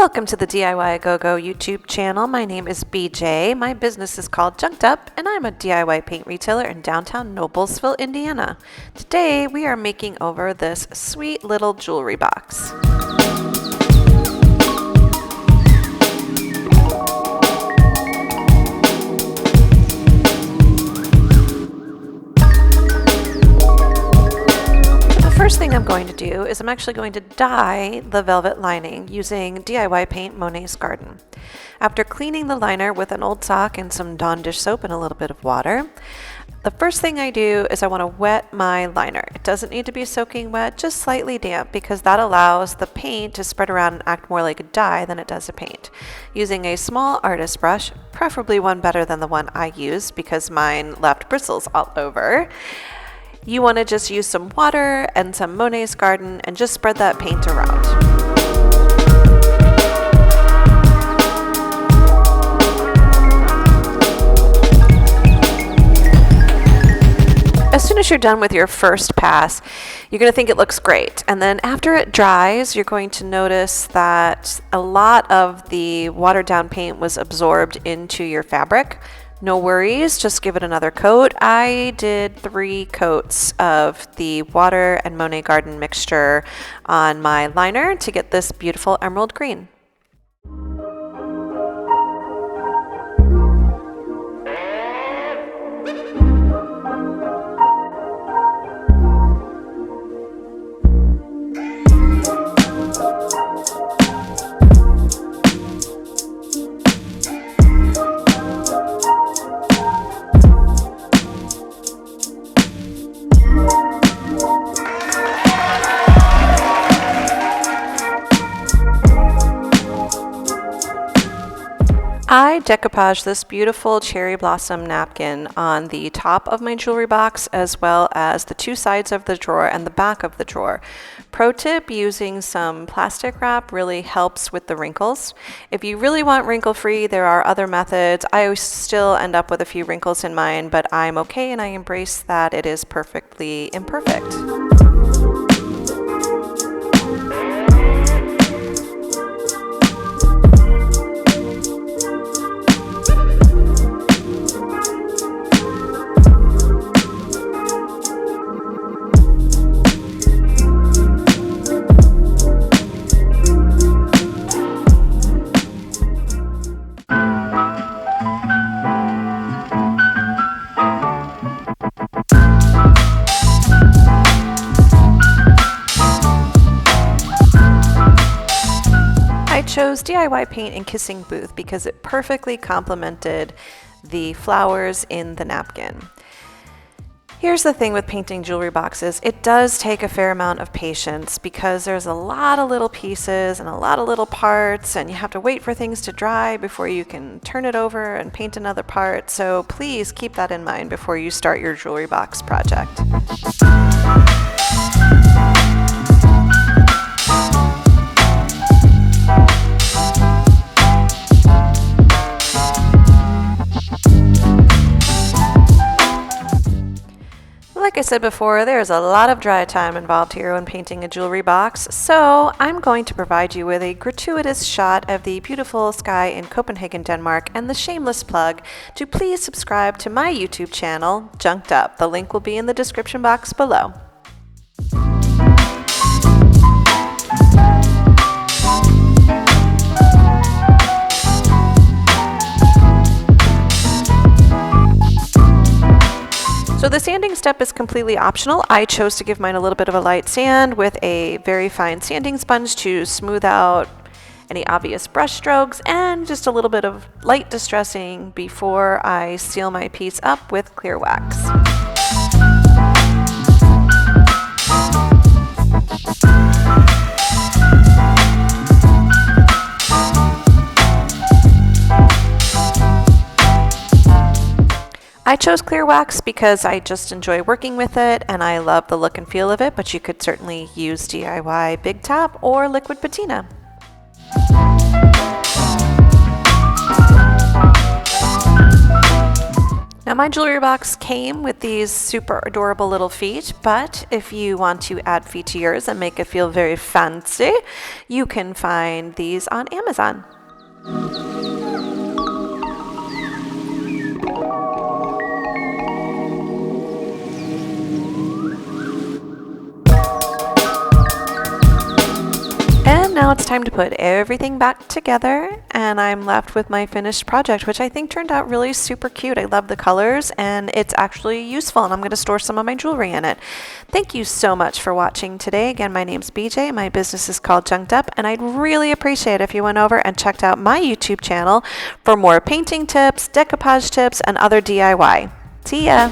Welcome to the DIY-aGoGo YouTube channel. My name is BJ. My business is called Junked Up, and I'm a DIY paint retailer in downtown Noblesville, Indiana. Today, we are making over this sweet little jewelry box. First thing I'm going to do is I'm actually going to dye the velvet lining using DIY Paint Monet's Garden. After cleaning the liner with an old sock and some Dawn dish soap and a little bit of water, the first thing I do is I want to wet my liner. It doesn't need to be soaking wet, just slightly damp, because that allows the paint to spread around and act more like a dye than it does a paint. Using a small artist brush, preferably one better than the one I use because mine left bristles all over. You want to just use some water and some Monet's Garden and just spread that paint around. As soon as you're done with your first pass, you're going to think it looks great. And then after it dries, you're going to notice that a lot of the watered down paint was absorbed into your fabric. No worries, just give it another coat. I did 3 coats of the water and Monet Garden mixture on my liner to get this beautiful emerald green. I decoupaged this beautiful cherry blossom napkin on the top of my jewelry box, as well as the 2 sides of the drawer and the back of the drawer. Pro tip, using some plastic wrap really helps with the wrinkles. If you really want wrinkle-free, there are other methods. I still end up with a few wrinkles in mine, but I'm okay and I embrace that it is perfectly imperfect. I chose DIY Paint and Kissing Booth because it perfectly complemented the flowers in the napkin. Here's the thing with painting jewelry boxes. It does take a fair amount of patience because there's a lot of little pieces and a lot of little parts, and you have to wait for things to dry before you can turn it over and paint another part. So please keep that in mind before you start your jewelry box project. Like I said before, there's a lot of dry time involved here when painting a jewelry box, so I'm going to provide you with a gratuitous shot of the beautiful sky in Copenhagen, Denmark, and the shameless plug to please subscribe to my YouTube channel, Junked Up. The link will be in the description box below. So the sanding step is completely optional. I chose to give mine a little bit of a light sand with a very fine sanding sponge to smooth out any obvious brush strokes and just a little bit of light distressing before I seal my piece up with clear wax. I chose clear wax because I just enjoy working with it and I love the look and feel of it, but you could certainly use DIY Big Top or liquid patina. Now my jewelry box came with these super adorable little feet, but if you want to add feet to yours and make it feel very fancy, you can find these on Amazon. And now it's time to put everything back together, and I'm left with my finished project, which I think turned out really super cute. I love the colors, and it's actually useful, and I'm going to store some of my jewelry in it. Thank you so much for watching today. Again, my name's BJ. My business is called Junked Up, and I'd really appreciate if you went over and checked out my YouTube channel for more painting tips, decoupage tips, and other DIY. See ya!